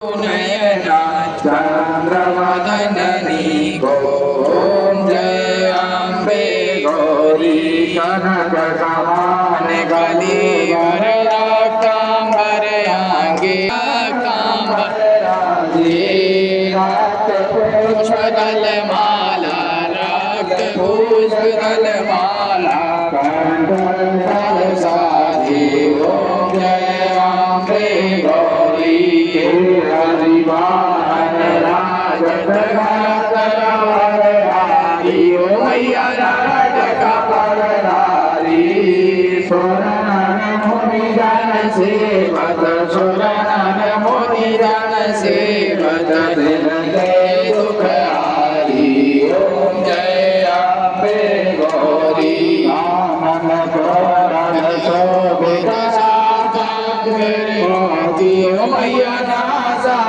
नयना चंद्रवदननी ओम जय अम्बे गौरी कनक समान कली वरदाकांबर अंगे पुष्पदल माला रक्त पुष्पदल माला कंठल साधे ओम जय अम्बे गौरी हरिवान राजतगारी ओ मैया राज कपड़धारी सोरन मुनि जन सेवत सोरन मुनि जन सेवत दिन के दुख हारी ओम जय अम्बे गौरी आमन तोरण शोभित शाकांबरी मोती ओ मैया नासा